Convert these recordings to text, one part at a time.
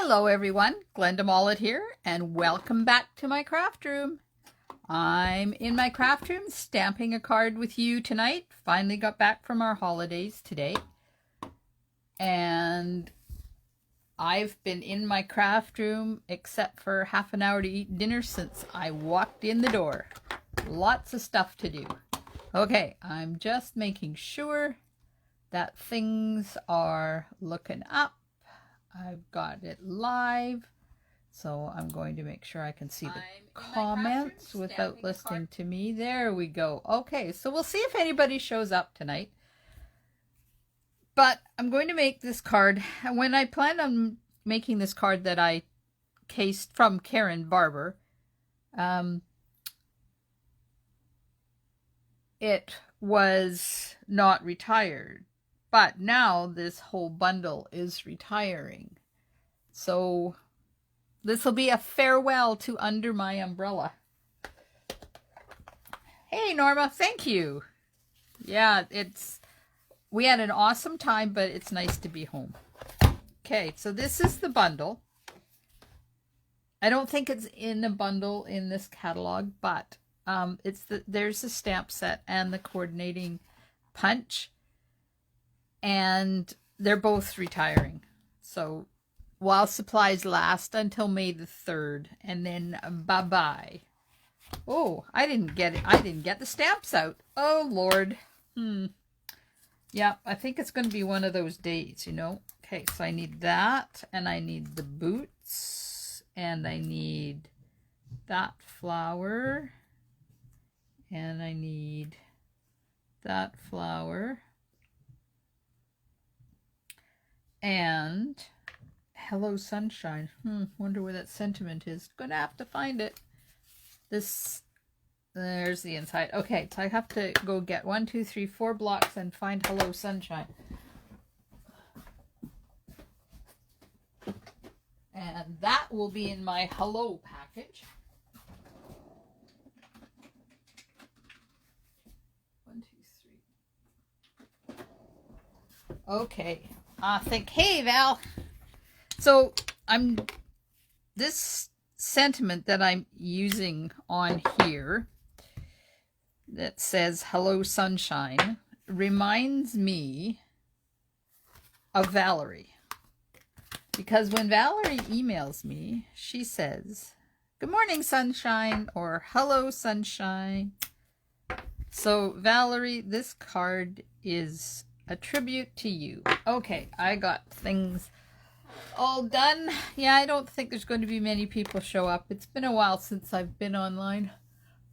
Hello everyone, Glenda Mollet here, and welcome back to my craft room. I'm in my craft room stamping a card with you tonight. Finally got back from our holidays today. And I've been in my craft room except for half an hour to eat dinner since I walked in the door. Lots of stuff to do. Okay, I'm just making sure that things are looking up. I've got it live, so I'm going to make sure I can see the comments without listening to me. There we go. Okay, so we'll see if anybody shows up tonight. But I'm going to make this card. When I planned on making this card that I cased from Karen Barber, it was not retired. But now this whole bundle is retiring. So this will be a farewell to Under My Umbrella. Hey Norma, thank you. Yeah, we had an awesome time, but it's nice to be home. Okay, so this is the bundle. I don't think it's in a bundle in this catalog, but there's the stamp set and the coordinating punch. And they're both retiring. So while supplies last until May the 3rd, and then bye-bye. Oh, I didn't get it. I didn't get the stamps out. Oh, Lord. Yeah, I think it's going to be one of those days, you know. Okay, so I need that, and I need the boots, and I need that flower, and I need that flower. And Hello Sunshine. Wonder where that sentiment is. Gonna have to find it. There's the inside. Okay, so I have to go get 1, 2, 3, 4 blocks and find Hello Sunshine. And that will be in my Hello package. 1, 2, 3. Okay. Hey Val. So this sentiment that I'm using on here that says Hello Sunshine reminds me of Valerie. Because when Valerie emails me, she says, "Good morning, sunshine," or "Hello, sunshine." So Valerie, this card is a tribute to you. Okay, I got things all done. Yeah, I don't think there's going to be many people show up. It's been a while since I've been online.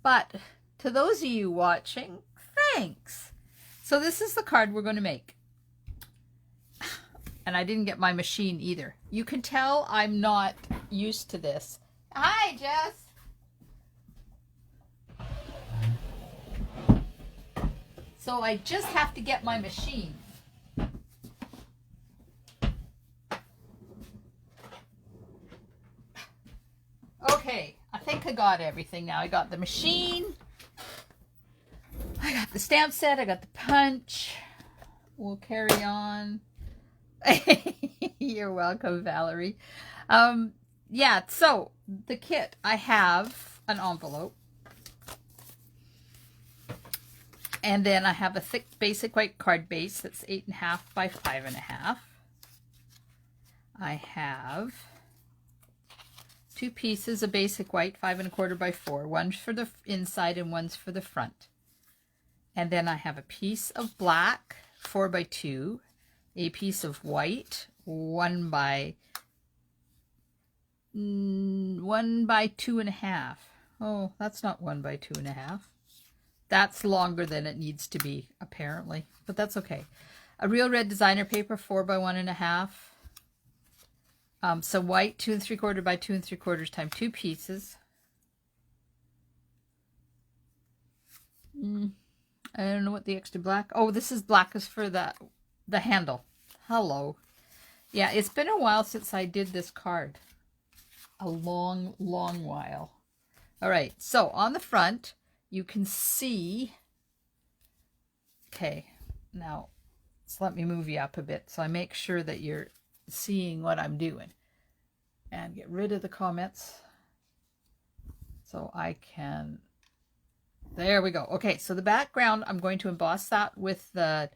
But to those of you watching, thanks. So this is the card we're going to make. And I didn't get my machine either. You can tell I'm not used to this. Hi, Jess. So I just have to get my machine. Okay, I think I got everything now. I got the machine. I got the stamp set. I got the punch. We'll carry on. You're welcome, Valerie. Yeah, so the kit, I have an envelope. And then I have a thick basic white card base that's 8.5 by 5.5. I have 2 pieces of basic white, 5 1/4 by 4. One's for the inside and one's for the front. And then I have a piece of black, 4 by 2. A piece of white, 1 by 2.5. Oh, that's not 1 by 2.5. That's longer than it needs to be, apparently, but that's okay. A real red designer paper, 4 by 1.5. So white, 2 3/4 by 2 3/4 times 2 pieces. I don't know what the extra black. Oh, this is black is for the handle. Hello. Yeah, it's been a while since I did this card. A long, long while. All right, so on the front, you can see, okay, now let's let me move you up a bit so I make sure that you're seeing what I'm doing. and get rid of the comments so I can, there we go. Okay, so the background, I'm going to emboss that with the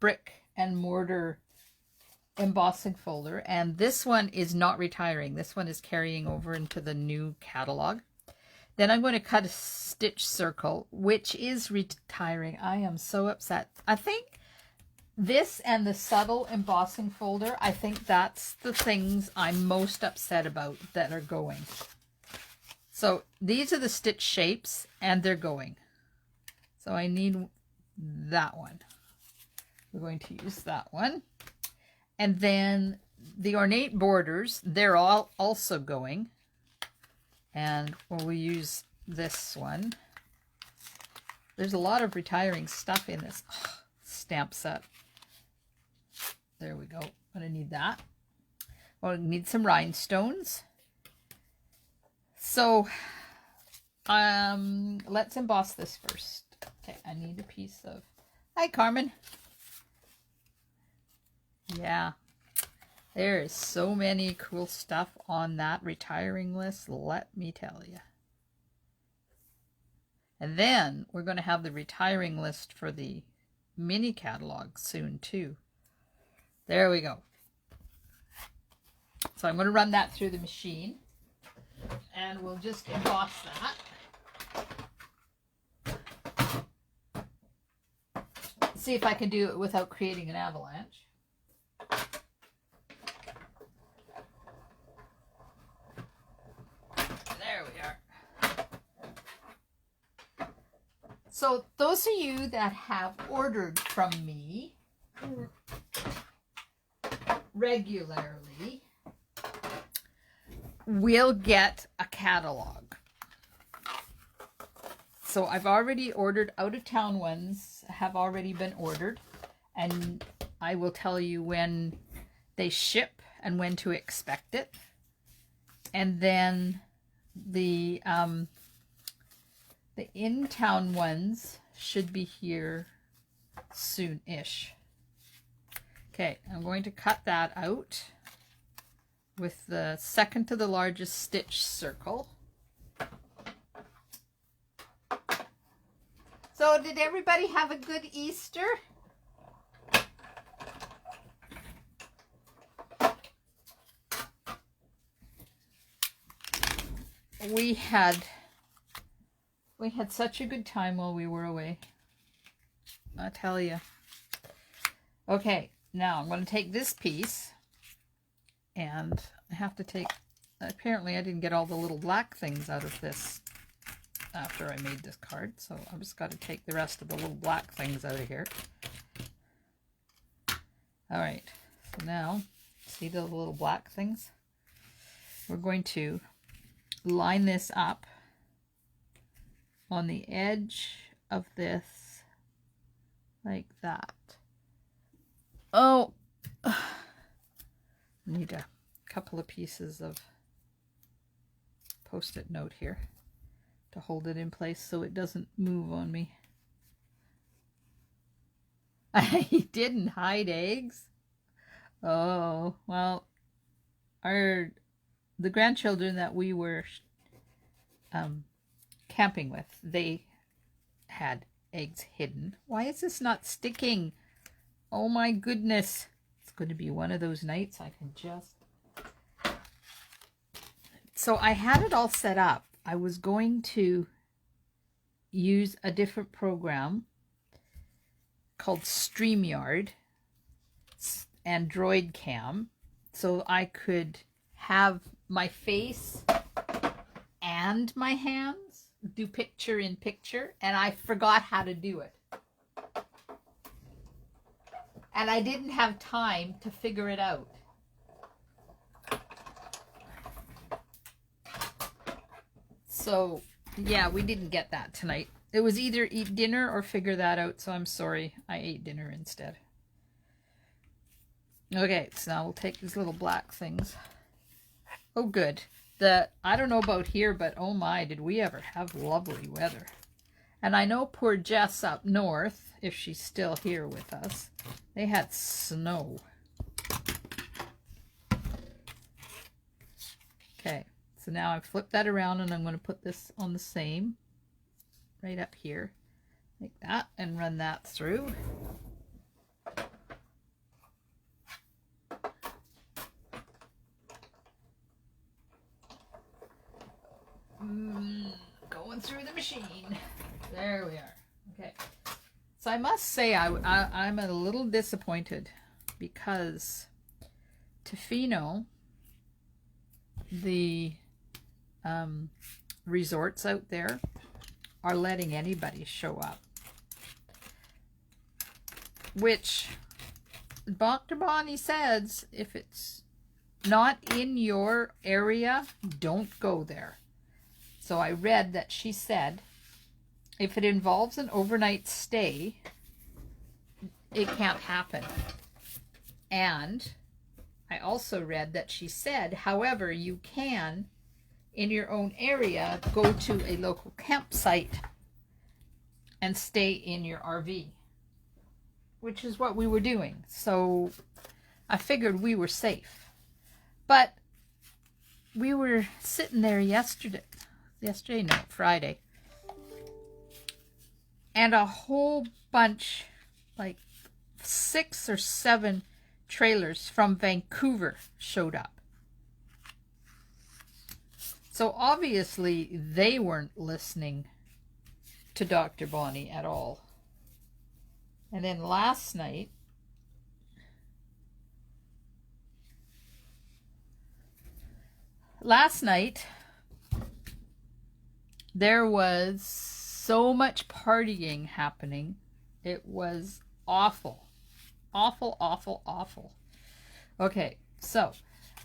brick and mortar embossing folder, and this one is not retiring. This one is carrying over into the new catalog. Then I'm going to cut a stitch circle, which is retiring. I am so upset. I think this and the subtle embossing folder, I think that's the things I'm most upset about that are going. So these are the stitch shapes and they're going. So I need that one. We're going to use that one. And then the ornate borders, they're all also going. And we'll use this one. There's a lot of retiring stuff in this stamp set. There we go. I'm going to need that. Well, we need some rhinestones. So let's emboss this first. Okay, I need a piece of... Hi, Carmen. Yeah. There is so many cool stuff on that retiring list, let me tell you. And then we're going to have the retiring list for the mini catalog soon too. There we go. So I'm going to run that through the machine and we'll just emboss that. See if I can do it without creating an avalanche. So those of you that have ordered from me regularly will get a catalog. So I've already ordered, out-of-town ones have already been ordered, and I will tell you when they ship and when to expect it. And then the in-town ones should be here soon-ish. Okay, I'm going to cut that out with the second to the largest stitch circle. So did everybody have a good Easter? We had such a good time while we were away. I tell you. Okay, now I'm going to take this piece and I have to take, apparently I didn't get all the little black things out of this after I made this card, so I've just got to take the rest of the little black things out of here. Alright, so now, see the little black things? We're going to line this up on the edge of this like that. Oh, I need a couple of pieces of post-it note here to hold it in place so it doesn't move on me. I didn't hide eggs. Oh, well, the grandchildren that we were camping with, they had eggs hidden. Why is this not sticking? Oh my goodness. It's going to be one of those nights I can just... So I had it all set up. I was going to use a different program called StreamYard and Droid Cam, so I could have my face and my hands do picture in picture, and I forgot how to do it. And I didn't have time to figure it out. So, yeah, we didn't get that tonight. It was either eat dinner or figure that out, so I'm sorry. I ate dinner instead. Okay, so now we'll take these little black things. Oh, good. I don't know about here, but oh my, did we ever have lovely weather. And I know poor Jess up north, if she's still here with us, they had snow. Okay, so now I flip that around and I'm going to put this on the same right up here like that and run that through. Going through the machine. There we are. Okay. So I must say I'm a little disappointed because Tofino, the resorts out there, are letting anybody show up. Which Dr. Bonnie says if it's not in your area, don't go there. So I read that she said if it involves an overnight stay, it can't happen. And I also read that she said, however, you can, in your own area, go to a local campsite and stay in your RV, which is what we were doing. So I figured we were safe. But we were sitting there Friday, and a whole bunch, like 6 or 7 trailers from Vancouver showed up. So obviously they weren't listening to Dr. Bonnie at all. And then last night, there was so much partying happening. It was awful. Awful, awful, awful. Okay, so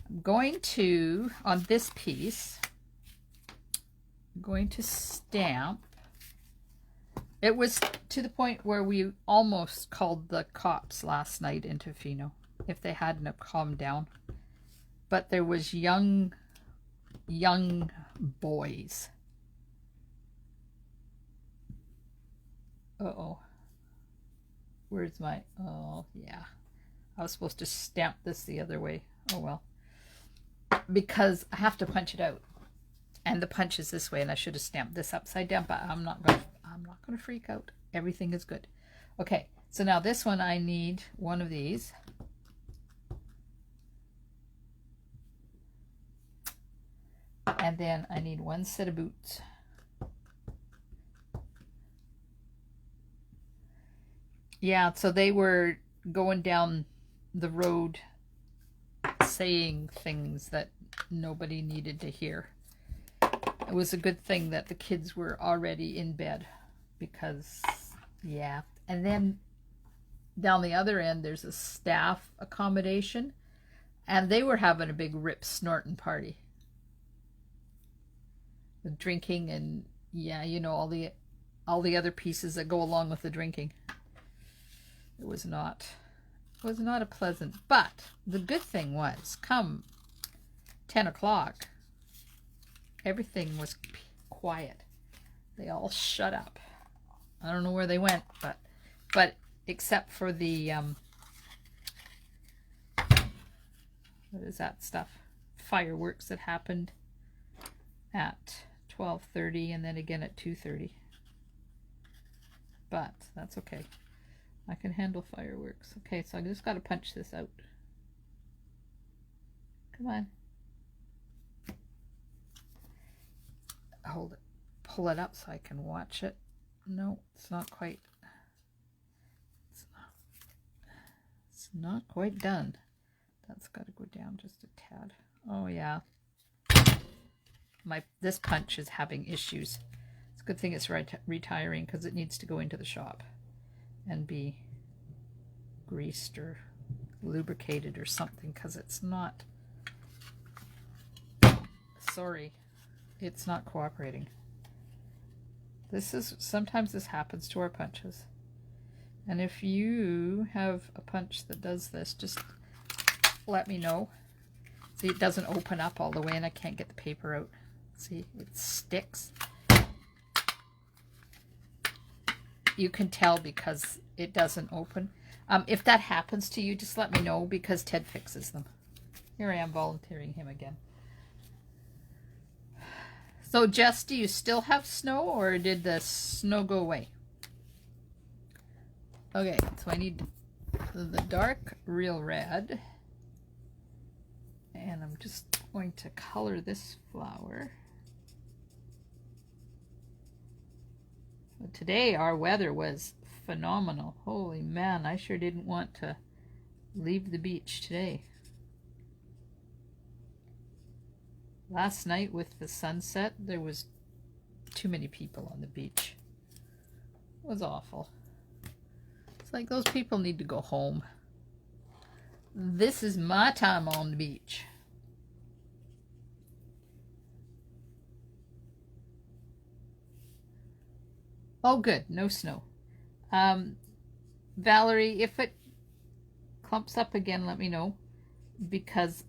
I'm going to, on this piece, I'm going to stamp. It was to the point where we almost called the cops last night in Tofino, if they hadn't have calmed down. But there was young boys. Uh-oh. Where's my... Oh, yeah. I was supposed to stamp this the other way. Oh, well. Because I have to punch it out. And the punch is this way, and I should have stamped this upside down, but I'm not going to freak out. Everything is good. Okay, so now this one I need one of these. And then I need one set of boots. Yeah, so they were going down the road saying things that nobody needed to hear. It was a good thing that the kids were already in bed because, yeah. And then down the other end, there's a staff accommodation, and they were having a big rip snorting party. With drinking and, yeah, you know, all the other pieces that go along with the drinking. It was not a pleasant, but the good thing was, come 10 o'clock, everything was quiet. They all shut up. I don't know where they went, but except for the, what is that stuff? Fireworks that happened at 12:30 and then again at 2:30. But that's okay. I can handle fireworks. Okay, so I just got to punch this out. Come on. Hold it. Pull it up so I can watch it. No, it's not quite. It's not quite done. That's got to go down just a tad. Oh yeah. This punch is having issues. It's a good thing it's retiring because it needs to go into the shop and be greased or lubricated or something, because it's not, sorry, it's not cooperating. Sometimes this happens to our punches, and if you have a punch that does this, just let me know. See, it doesn't open up all the way and I can't get the paper out. See, it sticks. You can tell because it doesn't open. If that happens to you, just let me know because Ted fixes them. Here I am volunteering him again. So Jess, do you still have snow or did the snow go away? Okay, so I need the dark real red. And I'm just going to color this flower. But today our weather was phenomenal. Holy man, I sure didn't want to leave the beach today. Last night with the sunset, there was too many people on the beach. It was awful. It's like those people need to go home. This is my time on the beach. Oh good, no snow. Valerie, if it clumps up again, let me know, because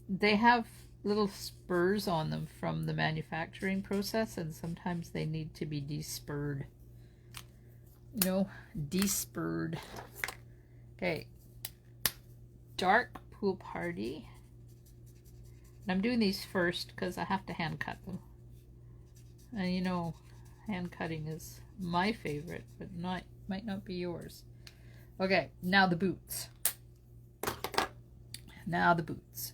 they have little spurs on them from the manufacturing process, and sometimes they need to be despurred. You know, despurred. Okay, dark pool party. And I'm doing these first because I have to hand cut them. And you know, hand cutting is my favorite, but might not be yours. Okay, now the boots. Now the boots.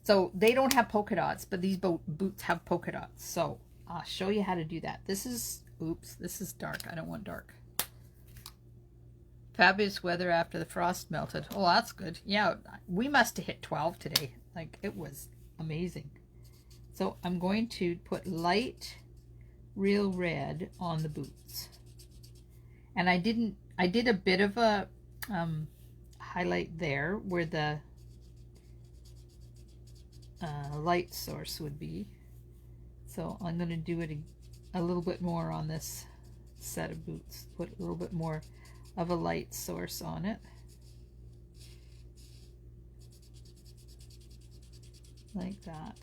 So they don't have polka dots, but these boots have polka dots. So I'll show you how to do that. This is, oops, this is dark. I don't want dark. Fabulous weather after the frost melted. Oh, that's good. Yeah, we must have hit 12 today. Like, it was amazing. So I'm going to put light real red on the boots. And I did a bit of a highlight there where the light source would be. So I'm going to do it a little bit more on this set of boots. Put a little bit more of a light source on it. Like that.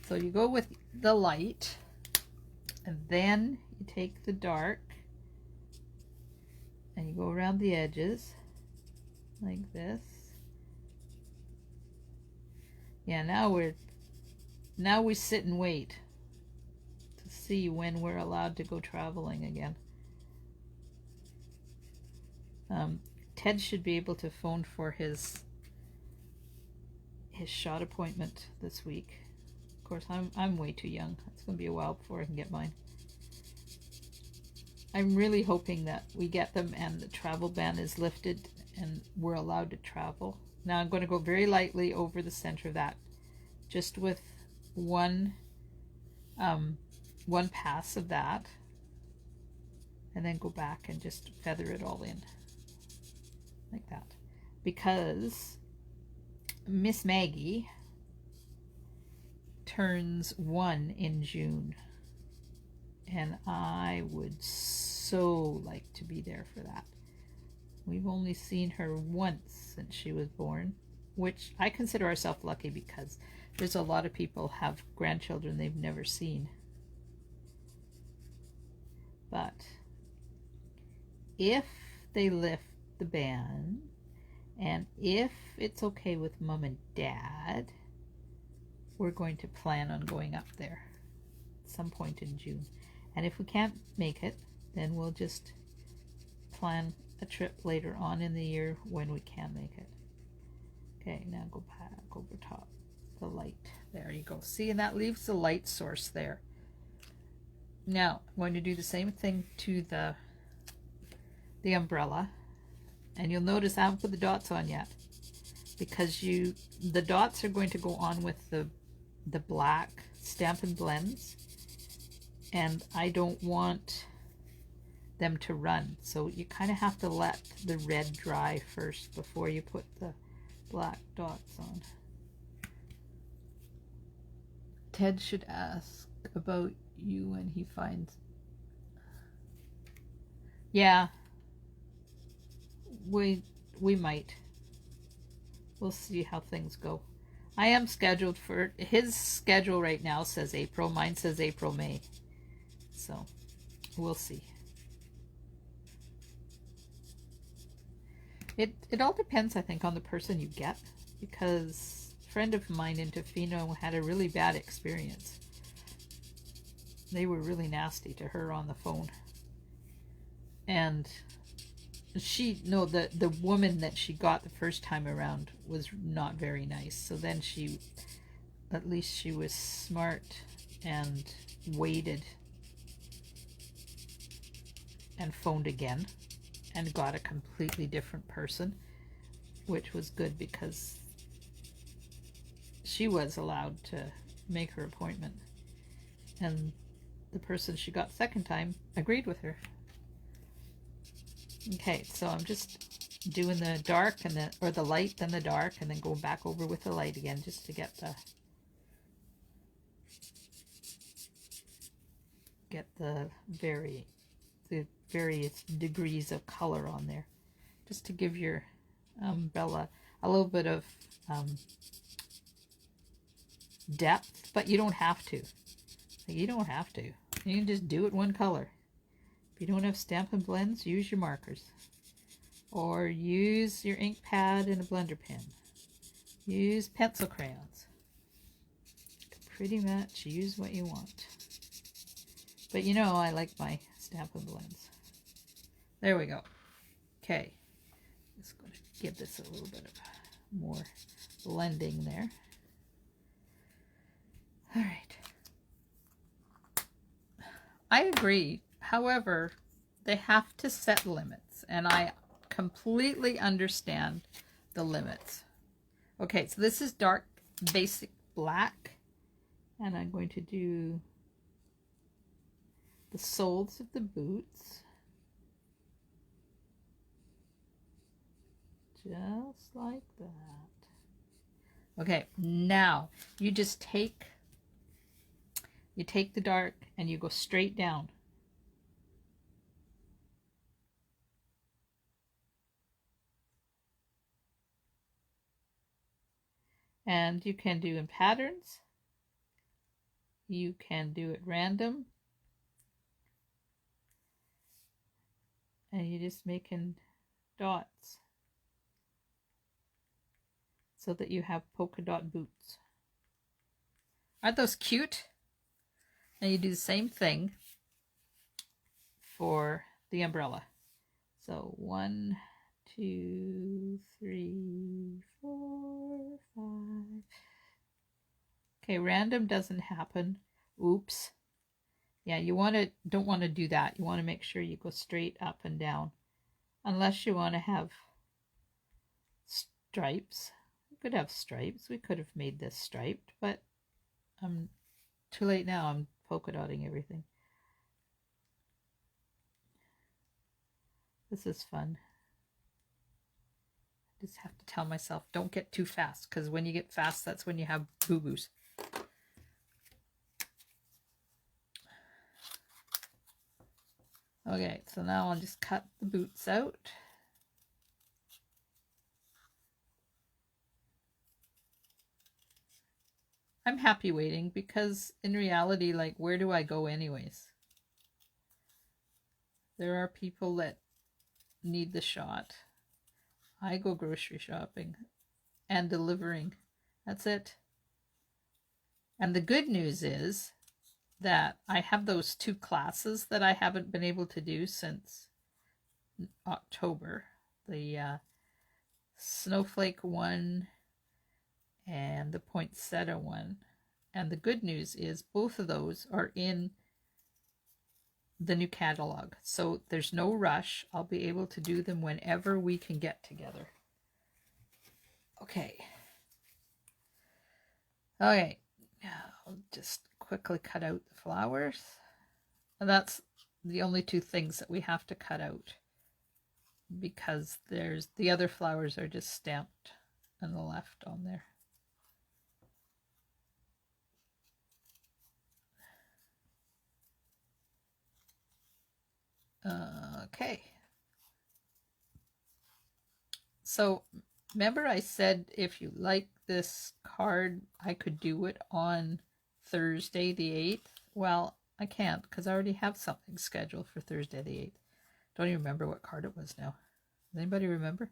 So you go with the light, and then you take the dark and you go around the edges like this. Yeah, now we sit and wait to see when we're allowed to go traveling again. Ted should be able to phone for his shot appointment this week. Of course, I'm way too young. It's going to be a while before I can get mine. I'm really hoping that we get them and the travel ban is lifted and we're allowed to travel. Now I'm going to go very lightly over the center of that, just with one pass of that, and then go back and just feather it all in like that, because Miss Maggie turns 1 in June, and I would so like to be there for that. We've only seen her once since she was born, which I consider ourselves lucky because there's a lot of people have grandchildren they've never seen. But if they lift the ban, and if it's okay with Mom and Dad, we're going to plan on going up there at some point in June. And if we can't make it, then we'll just plan a trip later on in the year when we can make it. Okay, now go back over top. The light. There you go. See, and that leaves the light source there. Now, I'm going to do the same thing to the umbrella. And you'll notice I haven't put the dots on yet, because the dots are going to go on with the black Stampin' Blends, and I don't want them to run. So you kind of have to let the red dry first before you put the black dots on. Ted should ask about you when he finds. Yeah, we might. We'll see how things go. I am scheduled for, his schedule right now says April, mine says April, May. So we'll see. It all depends, I think, on the person you get, because a friend of mine in Tofino had a really bad experience. they were really nasty to her on the phone. And the woman that she got the first time around was not very nice. So then at least she was smart and waited and phoned again and got a completely different person, which was good because she was allowed to make her appointment. And the person she got second time agreed with her. Okay, so I'm just doing the dark and the light, then the dark, and then going back over with the light again just to get the various degrees of color on there, just to give your umbrella a little bit of depth, but you don't have to. You don't have to. You can just do it one color. If you don't have Stampin' Blends, use your markers. Or use your ink pad and a blender pen. Use pencil crayons. Pretty much use what you want. But you know I like my Stampin' Blends. There we go. Okay. Just going to give this a little bit of more blending there. All right. I agree. However, they have to set limits, and I completely understand the limits. Okay, so this is dark basic black, and I'm going to do the soles of the boots. Just like that. Okay, now you just take the dark and you go straight down. And you can do in patterns. You can do it random. And you're just making dots so that you have polka dot boots. Aren't those cute? Now you do the same thing for the umbrella. So 1, 2, 3, 4, 5. Okay, random doesn't happen. Oops. Yeah, don't want to do that. You want to make sure you go straight up and down. Unless you want to have stripes. We could have stripes. We could have made this striped, but I'm too late now. I'm polka dotting everything. This is fun. I just have to tell myself, don't get too fast, because when you get fast, that's when you have boo-boos. Okay, so now I'll just cut the boots out. I'm happy waiting because in reality, like, where do I go anyways? There are people that need the shot. I go grocery shopping and delivering. That's it. And the good news is that I have those 2 classes that I haven't been able to do since October. The snowflake one and the poinsettia one. And the good news is both of those are in the new catalog. So there's no rush. I'll be able to do them whenever we can get together. Okay. Okay. I'll just quickly cut out the flowers. And that's the only 2 things that we have to cut out, because the other flowers are just stamped on the left on there. Okay. So remember I said if you like this card, I could do it on Thursday the 8th. Well, I can't because I already have something scheduled for Thursday the 8th. Don't even remember what card it was now. Does anybody remember?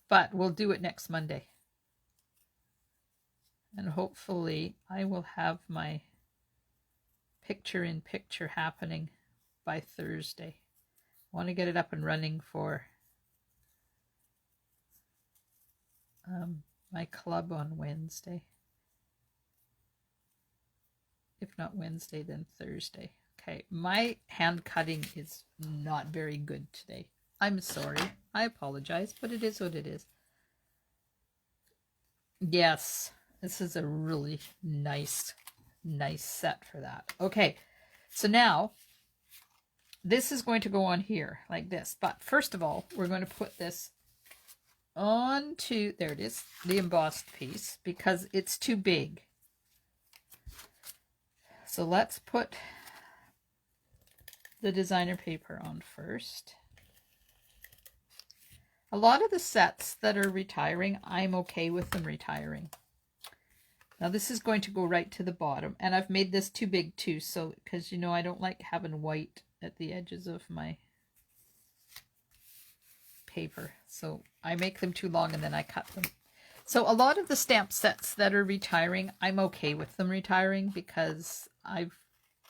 But we'll do it next Monday. And hopefully I will have my picture-in-picture happening by Thursday. I want to get it up and running for my club on Wednesday. If not Wednesday, then Thursday. Okay, my hand cutting is not very good today. I'm sorry. I apologize, but it is what it is. Yes, this is a really nice set for that. Okay, so now this is going to go on here like this. But first of all, we're going to put this onto, there it is, the embossed piece, because it's too big. So let's put the designer paper on first. A lot of the sets that are retiring, I'm okay with them retiring. Now this is going to go right to the bottom, and I've made this too big too, so because you know I don't like having white at the edges of my paper, so I make them too long and then I cut them. So a lot of the stamp sets that are retiring, I'm okay with them retiring because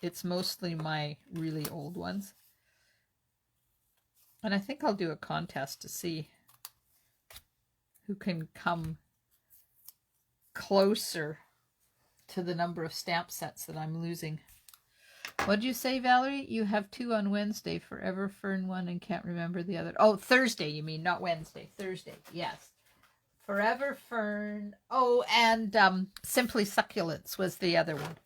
it's mostly my really old ones. And I think I'll do a contest to see who can come closer to the number of stamp sets that I'm losing. What did you say, Valerie? You have 2 on Wednesday. Forever Fern one and can't remember the other. Oh, Thursday, you mean, not Wednesday. Thursday, yes. Forever Fern. Oh, and Simply Succulents was the other one.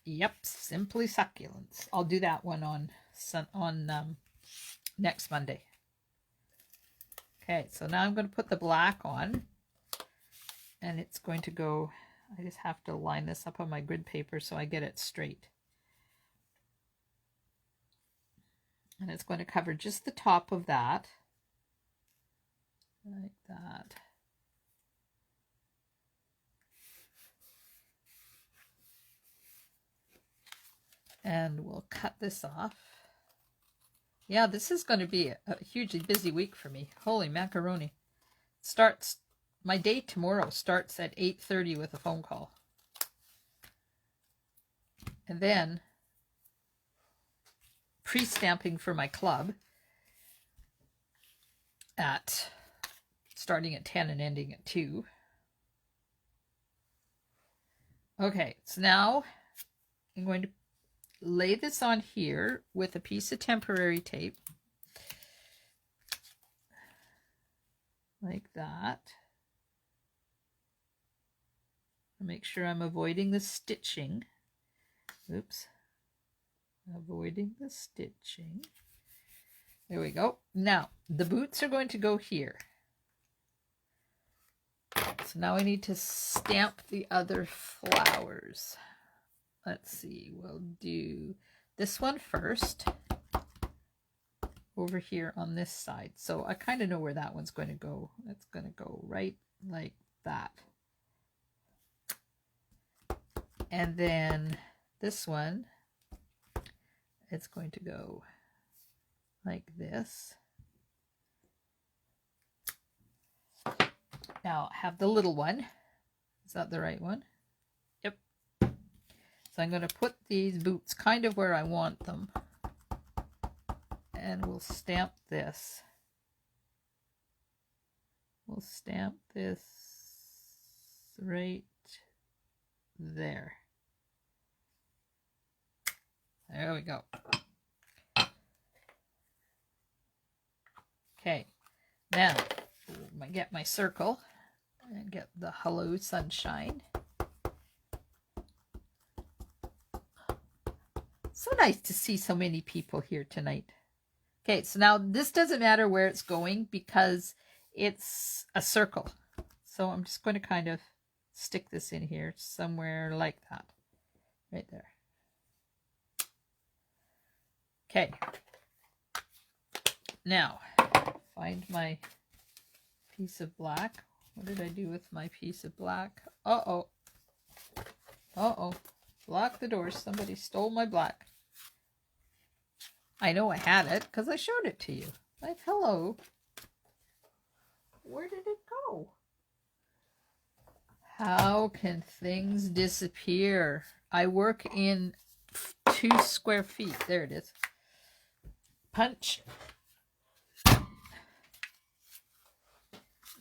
Yep, Simply Succulents. I'll do that one on next Monday. Okay, so now I'm going to put the black on, and it's going to go, I just have to line this up on my grid paper so I get it straight. And it's going to cover just the top of that, like that. And we'll cut this off. Yeah, this is going to be a hugely busy week for me. Holy macaroni. My day tomorrow starts at 8:30 with a phone call. And then pre-stamping for my club starting at 10 and ending at 2. Okay, so now I'm going to lay this on here with a piece of temporary tape like that. Make sure I'm avoiding the stitching. Oops. Avoiding the stitching. There we go. Now, the boots are going to go here. So now I need to stamp the other flowers. Let's see, we'll do this one first over here on this side. So I kind of know where that one's going to go. It's going to go right like that. And then this one, it's going to go like this. Now I have the little one. Is that the right one? Yep. So I'm going to put these boots kind of where I want them. And we'll stamp this. We'll stamp this right there. There we go. Okay, now I get my circle and get the Hello Sunshine. So nice to see so many people here tonight. Okay, so now this doesn't matter where it's going because it's a circle. So I'm just going to kind of stick this in here somewhere like that. Right there. Okay. Now, find my piece of black. What did I do with my piece of black? Uh-oh. Uh-oh. Lock the door. Somebody stole my black. I know I had it because I showed it to you. Like, hello. Where did it go? How can things disappear? I work in 2 square feet. There it is. Punch.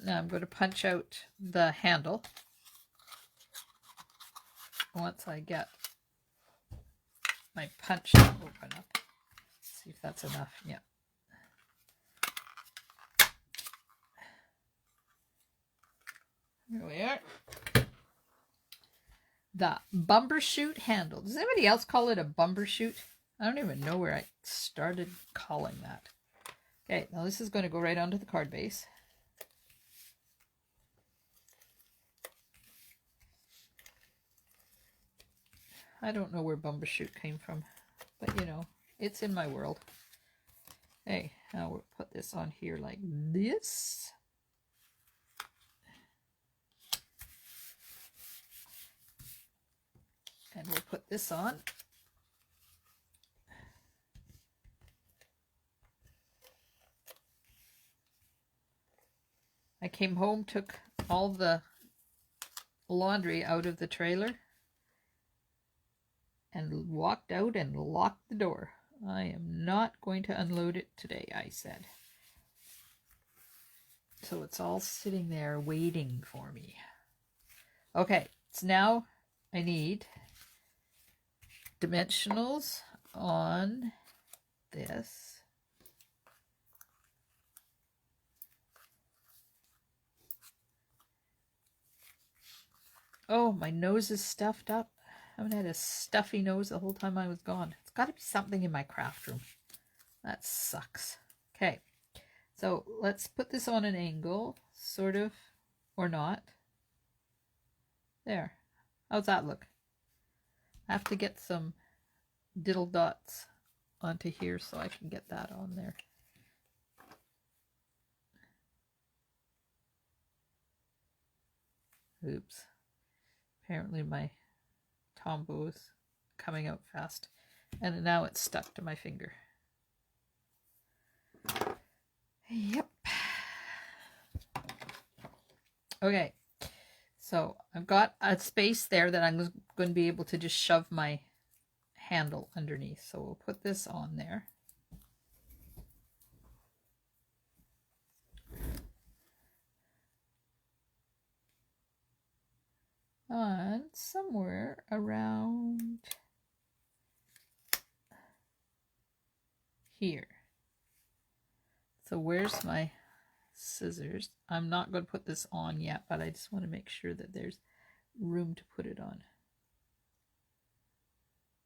Now I'm going to punch out the handle once I get my punch to open up. See if that's enough. Yeah. Here we are. The bumbershoot handle. Does anybody else call it a bumbershoot? I don't even know where I started calling that. Okay, now this is going to go right onto the card base. I don't know where bumbershoot came from, but you know, it's in my world. Hey, now we'll put this on here like this. And we'll put this on. I came home, took all the laundry out of the trailer, and walked out and locked the door. I am not going to unload it today, I said. So it's all sitting there waiting for me. Okay, so now I need dimensionals on this. Oh, my nose is stuffed up. I haven't had a stuffy nose the whole time I was gone. It's got to be something in my craft room. That sucks. Okay, so let's put this on an angle, sort of, or not. There. How's that look? I have to get some diddle dots onto here so I can get that on there. Oops. Apparently my Tombow is coming out fast. And now it's stuck to my finger. Yep. Okay. So I've got a space there that I'm going to be able to just shove my handle underneath. So we'll put this on there. On somewhere around here. So where's my scissors? I'm not going to put this on yet, but I just want to make sure that there's room to put it on.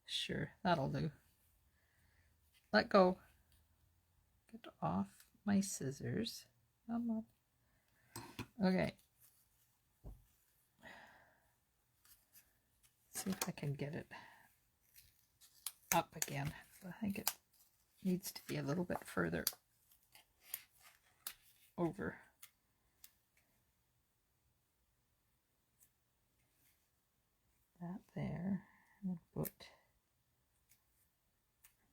Sure, that'll do. Let go. Get off my scissors. Come on. Okay. Let's see if I can get it up again. I think it needs to be a little bit further over. That there.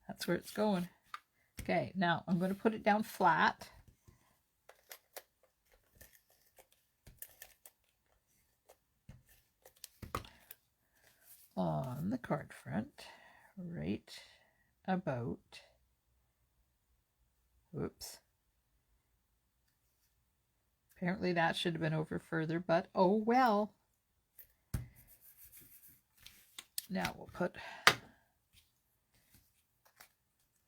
That's where it's going. Okay, now I'm going to put it down flat. On the card front, right about, whoops. Apparently that should have been over further, but oh well. Now we'll put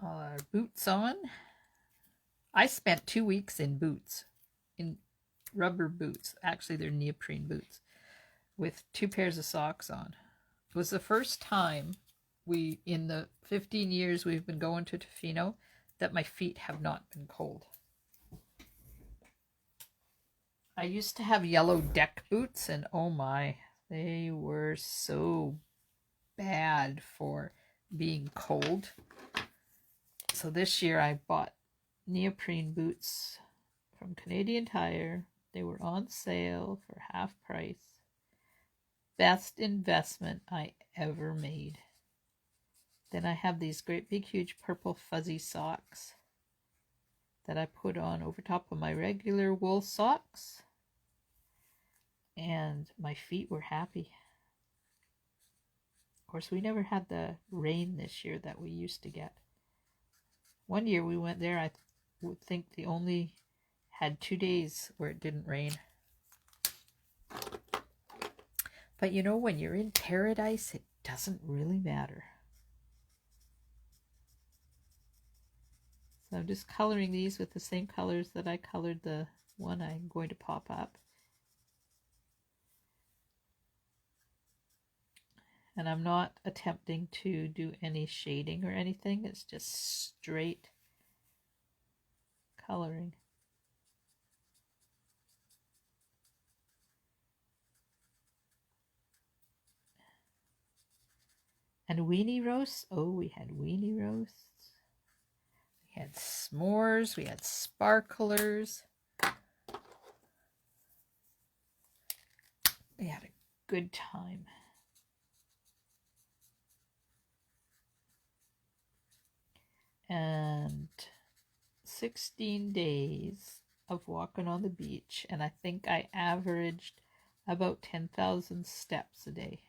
all our boots on. I spent 2 weeks in boots, in rubber boots. Actually, they're neoprene boots with 2 pairs of socks on. It was the first time in the 15 years we've been going to Tofino, that my feet have not been cold. I used to have yellow deck boots, and oh my, they were so bad for being cold. So this year I bought neoprene boots from Canadian Tire. They were on sale for half price. Best investment I ever made. Then I have these great big huge purple fuzzy socks that I put on over top of my regular wool socks. And my feet were happy. Of course, we never had the rain this year that we used to get. One year we went there, I would think they only had 2 days where it didn't rain. But you know, when you're in paradise, it doesn't really matter. So I'm just coloring these with the same colors that I colored the one I'm going to pop up. And I'm not attempting to do any shading or anything. It's just straight coloring. And weenie roasts. Oh, we had weenie roasts. We had s'mores. We had sparklers. We had a good time. And 16 days of walking on the beach, and I think I averaged about 10,000 steps a day.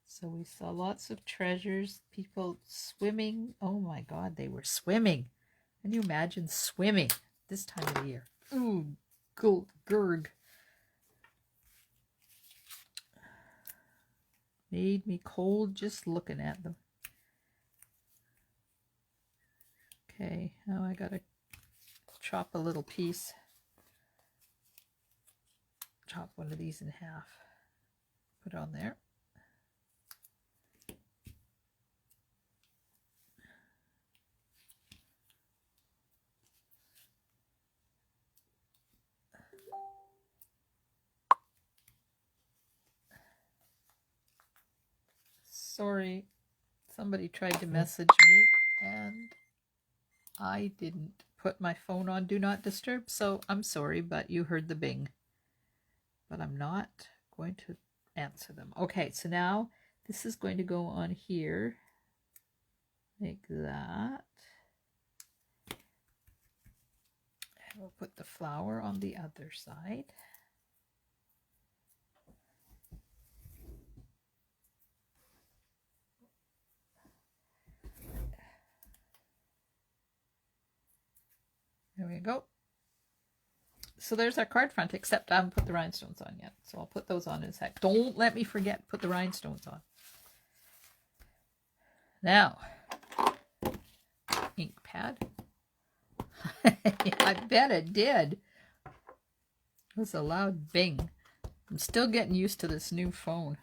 So we saw lots of treasures, people swimming. Oh my God, they were swimming. Can you imagine swimming this time of the year? Ooh, gurg. Made me cold just looking at them. Okay, now I gotta chop a little piece. Chop one of these in half. Put it on there. Sorry, somebody tried to message me and I didn't put my phone on Do Not Disturb, so I'm sorry, but you heard the bing. But I'm not going to answer them. Okay, so now this is going to go on here like that. And we'll put the flower on the other side. There we go. So there's our card front, except I haven't put the rhinestones on yet. So I'll put those on in a sec. Don't let me forget to put the rhinestones on. Now, ink pad. I bet it did. It was a loud bing. I'm still getting used to this new phone.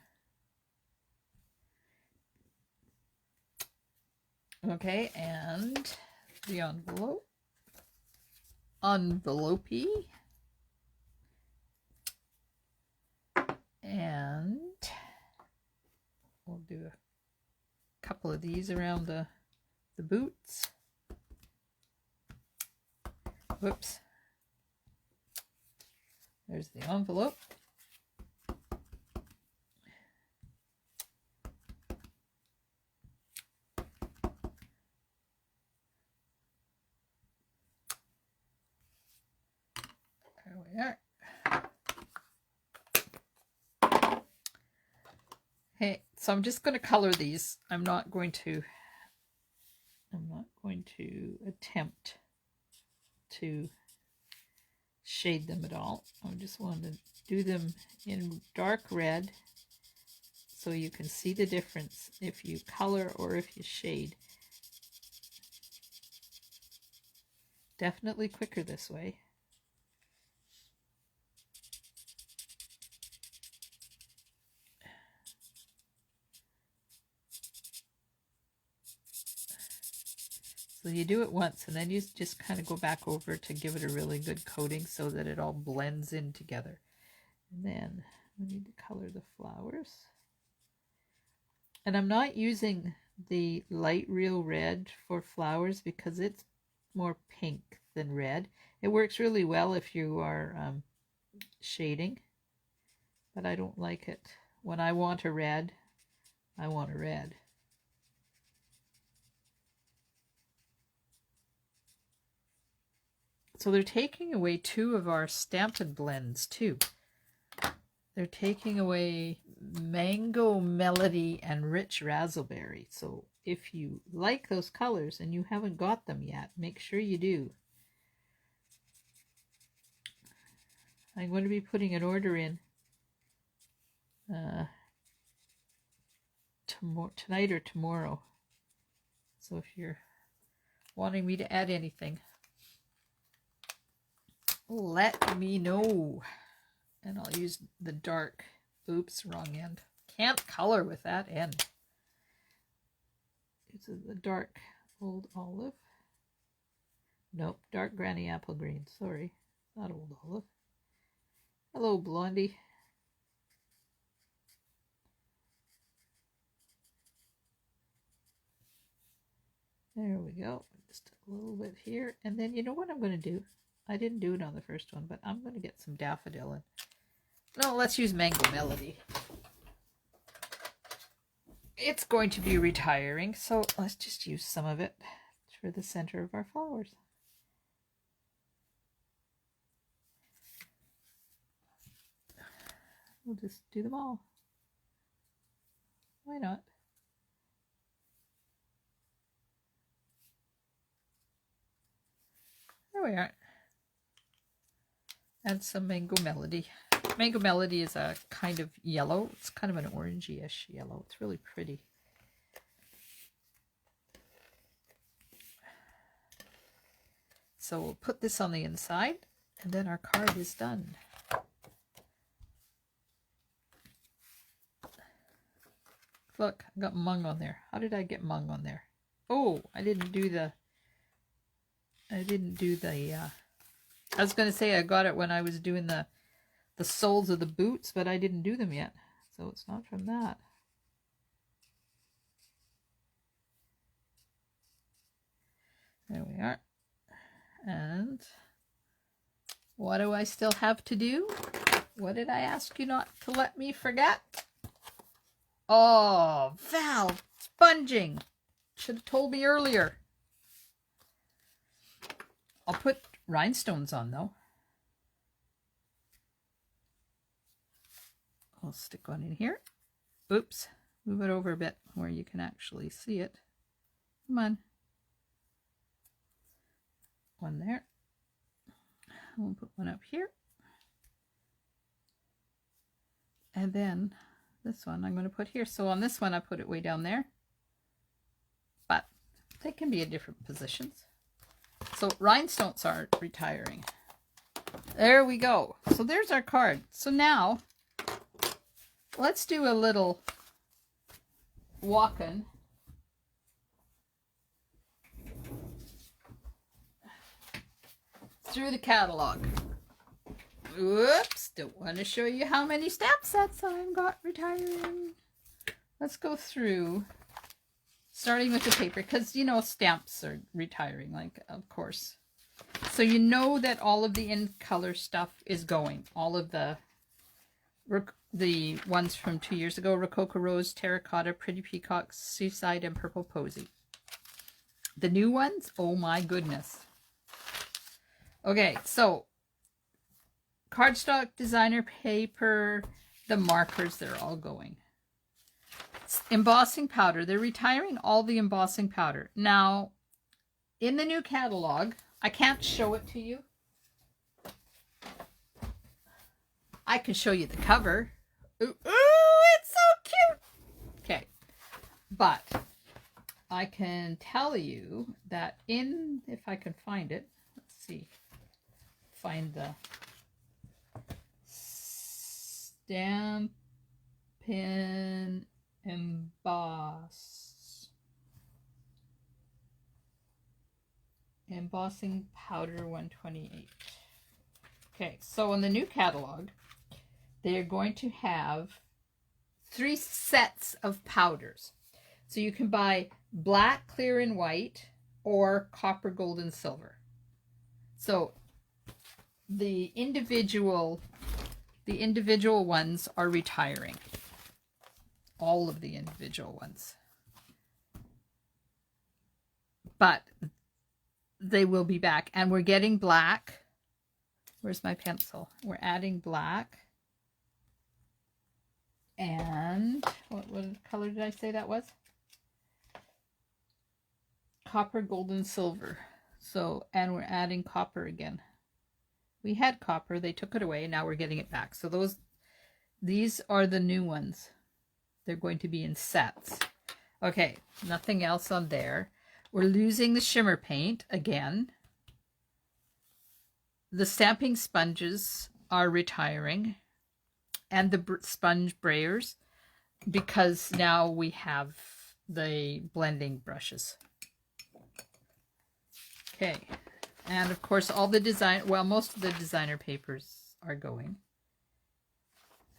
Okay, and the envelope. Envelopey. And we'll do a couple of these around the boots. Whoops. There's the envelope. There we are. Okay, so I'm just going to color these. I'm not going to attempt to shade them at all. I just want to do them in dark red so you can see the difference if you color or if you shade. Definitely quicker this way. So you do it once and then you just kind of go back over to give it a really good coating so that it all blends in together. And then we need to color the flowers. And I'm not using the light real red for flowers because it's more pink than red. It works really well if you are shading, but I don't like it. When I want a red, I want a red. So they're taking away 2 of our Stampin' Blends too. they're taking away Mango Melody and Rich Razzleberry. So if you like those colors and you haven't got them yet, make sure you do. I'm going to be putting an order in tonight or tomorrow. So if you're wanting me to add anything, let me know. And I'll use the dark. Oops, wrong end. Can't color with that end. This is the dark Old Olive. Nope, dark Granny Apple Green. Sorry, not Old Olive. Hello, Blondie. There we go. Just a little bit here. And then you know what I'm going to do? I didn't do it on the first one, but I'm going to get some daffodil in. No, let's use Mango Melody. It's going to be retiring, so let's just use some of it for the center of our flowers. We'll just do them all. Why not? There we are. Add some Mango Melody. Mango Melody is a kind of yellow. It's kind of an orangey-ish yellow. It's really pretty. So we'll put this on the inside, and then our card is done. Look, I got mung on there. How did I get mung on there? Oh, I didn't do the I was going to say I got it when I was doing the soles of the boots, but I didn't do them yet. So it's not from that. There we are. And what do I still have to do? What did I ask you not to let me forget? Oh, Val, sponging. Should have told me earlier. I'll put rhinestones on though. I'll stick one in here. Oops, move it over a bit where you can actually see it. Come on. One there. We'll put one up here. And then this one I'm going to put here. So on this one I put it way down there. But they can be in different positions. So rhinestones are retiring. There we go. So there's our card. So now let's do a little walking. Through the catalog. Whoops, don't want to show you how many stamp sets I've got retiring. Let's go through, starting with the paper, because you know stamps are retiring, like, of course. So you know that all of the in color stuff is going. All of the ones from 2 years ago, Rococo Rose, Terracotta, Pretty Peacock, Seaside, and Purple Posy. The new ones, oh my goodness. Okay, so cardstock, designer paper, the markers, they're all going. Embossing powder, they're retiring all the embossing powder. Now, in the new catalog, I can't show it to you. I can show you the cover. Ooh, it's so cute! Okay, but I can tell you that if I can find it, let's see. Find the Stampin' Emboss. Embossing powder 128. Okay, so in the new catalog, they're going to have 3 sets of powders. So you can buy black, clear, and white, or copper, gold, and silver. So the individual ones are retiring. All of the individual ones. But they will be back. And we're getting black. Where's my pencil? We're adding black. And what color did I say that was? Copper, gold, and silver. So, and we're adding copper again. We had copper, they took it away, and now we're getting it back. So these are the new ones. They're going to be in sets. Okay, nothing else on there. We're losing the shimmer paint again. The stamping sponges are retiring, and the sponge brayers, because now we have the blending brushes. Okay, and of course all the most of the designer papers are going.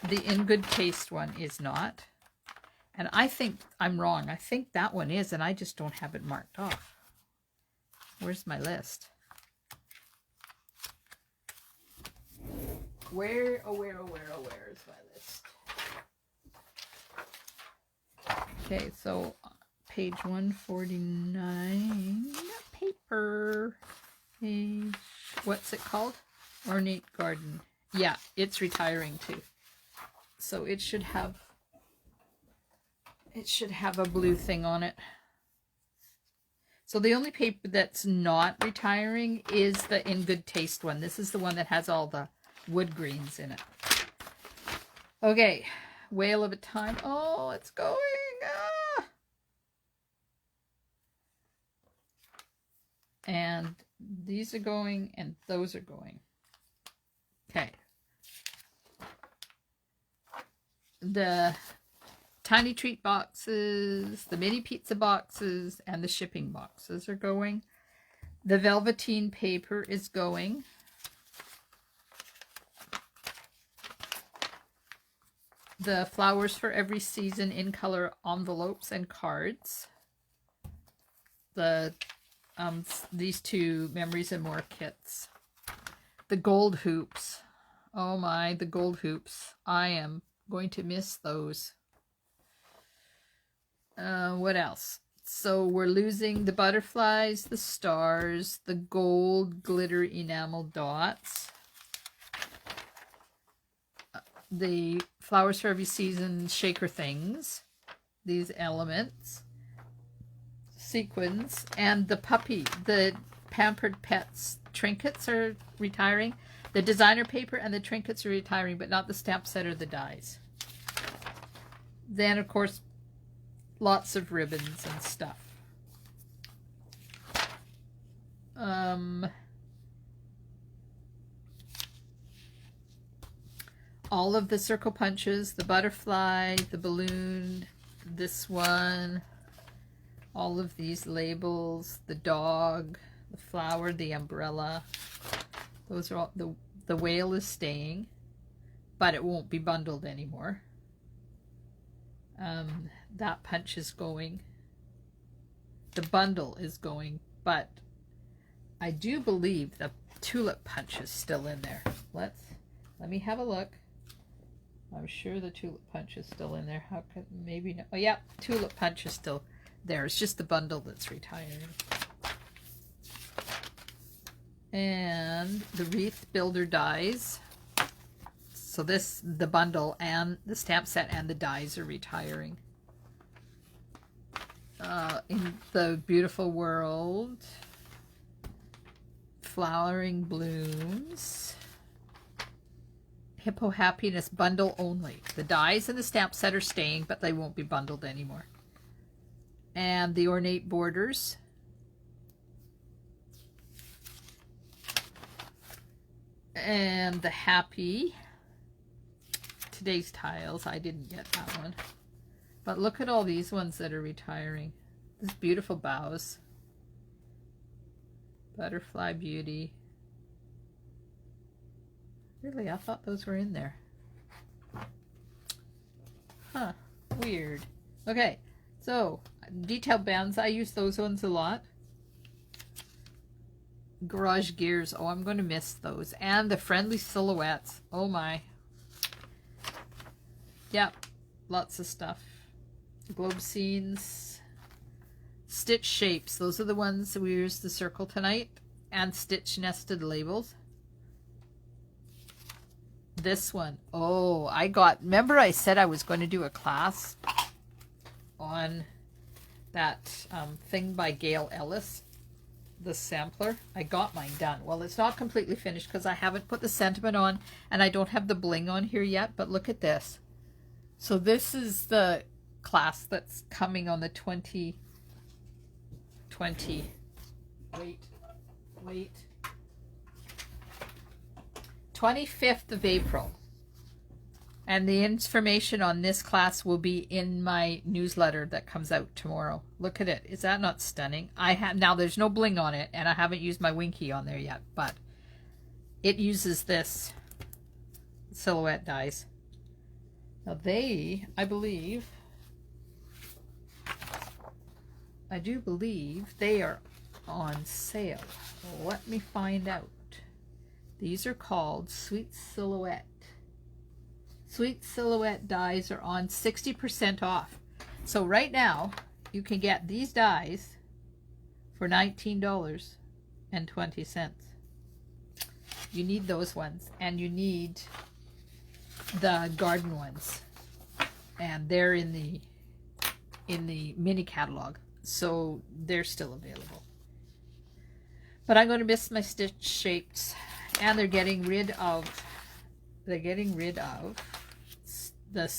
The In Good Taste one is not. And I think I'm wrong. I think that one is, and I just don't have it marked off. Where's my list? Where is my list? Okay, so page 149, paper, page, what's it called? Ornate Garden. Yeah, it's retiring too. So it should have a blue thing on it. So the only paper that's not retiring is the In Good Taste one. This is the one that has all the wood greens in it. Okay, Whale of a Time. Oh, it's going. Ah! And these are going, and those are going. Okay. The tiny treat boxes, the mini pizza boxes, and the shipping boxes are going. The velveteen paper is going. The Flowers for Every Season in color envelopes and cards. The these two Memories and More kits. The gold hoops. Oh my, the gold hoops. I am going to miss those. What else? So we're losing the butterflies, the stars, the gold glitter enamel dots, the Flowers for Every Season shaker things, these elements, sequins, and the puppy, the Pampered Pets trinkets are retiring. The designer paper and the trinkets are retiring, but not the stamp set or the dies. Then, of course, lots of ribbons and stuff. All of the circle punches, the butterfly, the balloon, this one, all of these labels, the dog, the flower, the umbrella. Those are all, the whale is staying, but it won't be bundled anymore. That punch is going. The bundle is going, but I do believe the tulip punch is still in there. Let me have a look. I'm sure the tulip punch is still in there. How could maybe not? Oh yeah, tulip punch is still there. It's just the bundle that's retiring. And the wreath builder dies. So the bundle and the stamp set and the dies are retiring. In the Beautiful World, Flowering Blooms, Hippo Happiness bundle only. The dies and the stamp set are staying, but they won't be bundled anymore. And the Ornate Borders. And the Happy. Today's Tiles. I didn't get that one. But look at all these ones that are retiring. This Beautiful Bows. Butterfly Beauty. Really, I thought those were in there. Huh, weird. Okay, so detailed bands, I use those ones a lot. Garage Gears, oh, I'm going to miss those. And the Friendly Silhouettes, oh my. Yep, lots of stuff. Globe Scenes. Stitch Shapes, those are the ones that we used the circle tonight. And Stitch Nested Labels. this one. Oh, remember I said I was going to do a class on that thing by Gail Ellis, the sampler. I got mine done. Well, it's not completely finished because I haven't put the sentiment on and I don't have the bling on here yet, but look at this. So this is the class that's coming on the 25th of April. And the information on this class will be in my newsletter that comes out tomorrow. Look at it. Is that not stunning? Now there's no bling on it, and I haven't used my Winky on there yet, but it uses this silhouette dies. Now I do believe they are on sale. Let me find out. These are called Sweet Silhouette. Sweet Silhouette dies are on 60% off. So right now, you can get these dies for $19.20. You need those ones, and you need the garden ones, and they're in the mini catalog, so they're still available. But I'm going to miss my stitch shapes, and they're getting rid of the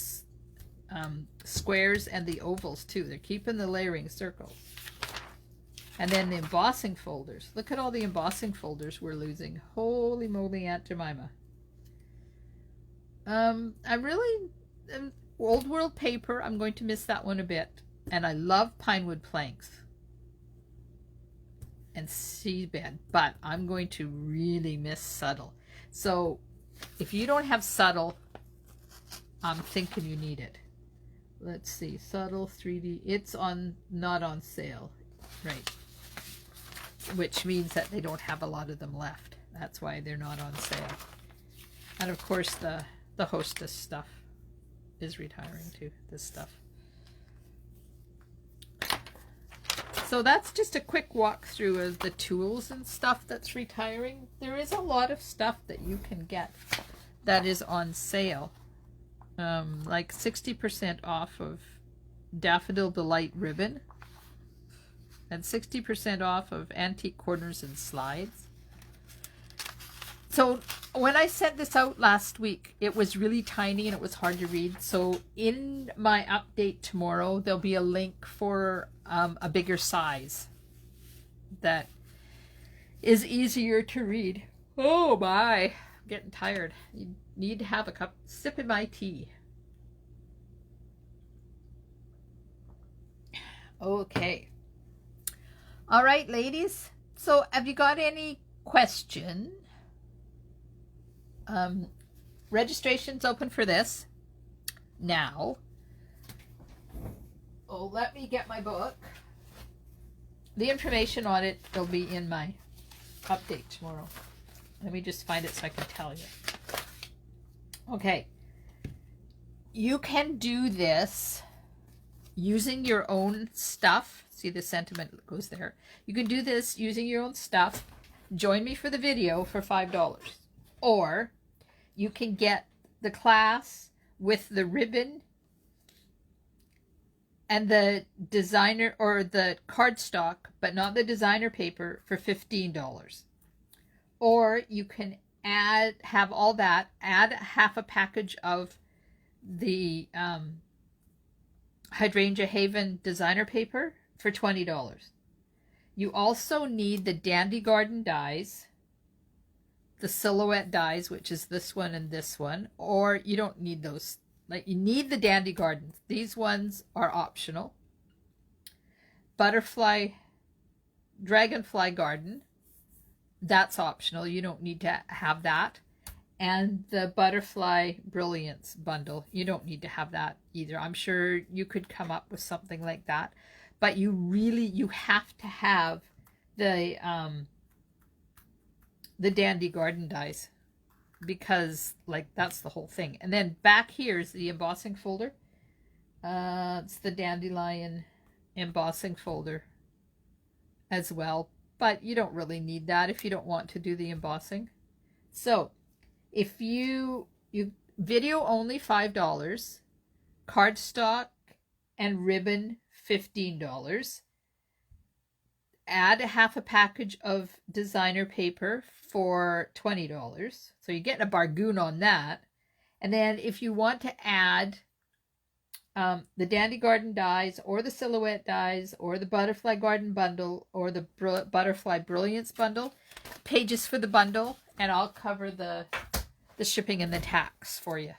squares and the ovals too. They're keeping the layering circles. And then the embossing folders. Look at all the embossing folders we're losing. Holy moly, Aunt Jemima. I'm really Old World paper. I'm going to miss that one a bit. And I love Pinewood planks and seabed, but I'm going to really miss Subtle. So if you don't have Subtle, I'm thinking you need it. Let's see, Subtle 3D. It's not on sale, right? Which means that they don't have a lot of them left. That's why they're not on sale. And of course, the Hostess stuff is retiring too. This stuff. So that's just a quick walkthrough of the tools and stuff that's retiring. There is a lot of stuff that you can get that is on sale. Like 60% off of Daffodil Delight ribbon and 60% off of Antique Corners and Slides. So when I sent this out last week, it was really tiny and it was hard to read. So in my update tomorrow, there'll be a link for a bigger size that is easier to read. Oh my, I'm getting tired. You need to have a sip of my tea. Okay. All right, ladies. So have you got any question? Registration's open for this now. Oh, let me get my book. The information on it will be in my update tomorrow. Let me just find it so I can tell you. Okay. You can do this using your own stuff. See, the sentiment goes there. You can do this using your own stuff. Join me for the video for $5. Or you can get the class with the ribbon and the designer or the cardstock, but not the designer paper, for $15. Or you can have all that, add half a package of the Hydrangea Haven designer paper for $20. You also need the Dandy Garden dies, the silhouette dies, which is this one and this one, or you don't need those. Like, you need the Dandy Gardens. These ones are optional. Dragonfly Garden, that's optional. You don't need to have that. And the Butterfly Brilliance bundle, you don't need to have that either. I'm sure you could come up with something like that, but you have to have the Dandy Garden dies, because like that's the whole thing. And then back here is the embossing folder. It's the Dandelion embossing folder as well, but you don't really need that if you don't want to do the embossing. So if you Video only $5, cardstock and ribbon $15. Add a half a package of designer paper for $20. So you're getting a bargain on that. And then if you want to add the Dandy Garden dies or the Silhouette dies or the Butterfly Garden bundle or the Butterfly Brilliance bundle, pages for the bundle, and I'll cover the shipping and the tax for you.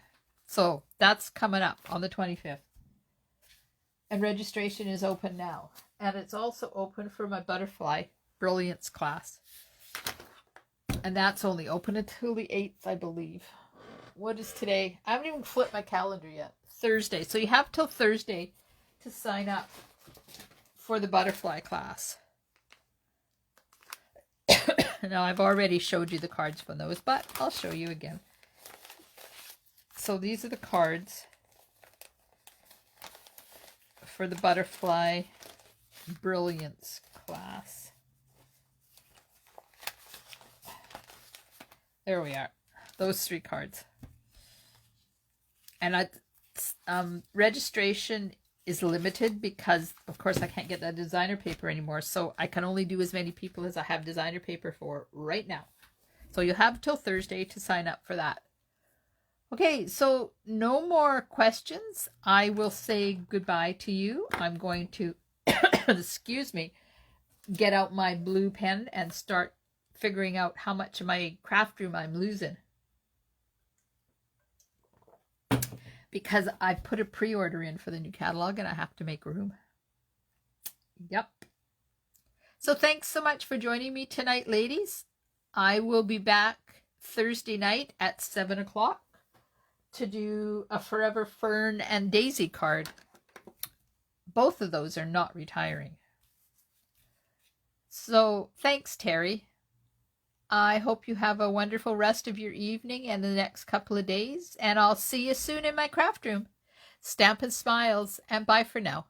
So that's coming up on the 25th. And registration is open now. And it's also open for my Butterfly Brilliance class. And that's only open until the 8th, I believe. What is today? I haven't even flipped my calendar yet. Thursday. So you have till Thursday to sign up for the Butterfly class. Now, I've already showed you the cards from those, but I'll show you again. So these are the cards for the Butterfly Brilliance class. There we are. Those 3 cards. And registration is limited because, of course, I can't get that designer paper anymore. So I can only do as many people as I have designer paper for right now. So you'll have till Thursday to sign up for that. Okay, so no more questions. I will say goodbye to you. I'm going to, excuse me, get out my blue pen and start figuring out how much of my craft room I'm losing. Because I put a pre-order in for the new catalog and I have to make room. Yep. So thanks so much for joining me tonight, ladies. I will be back Thursday night at 7 o'clock to do a Forever Fern and Daisy card. Both of those are not retiring. So thanks, Terry. I hope you have a wonderful rest of your evening and the next couple of days, and I'll see you soon in my craft room. Stampin' Smiles, and bye for now.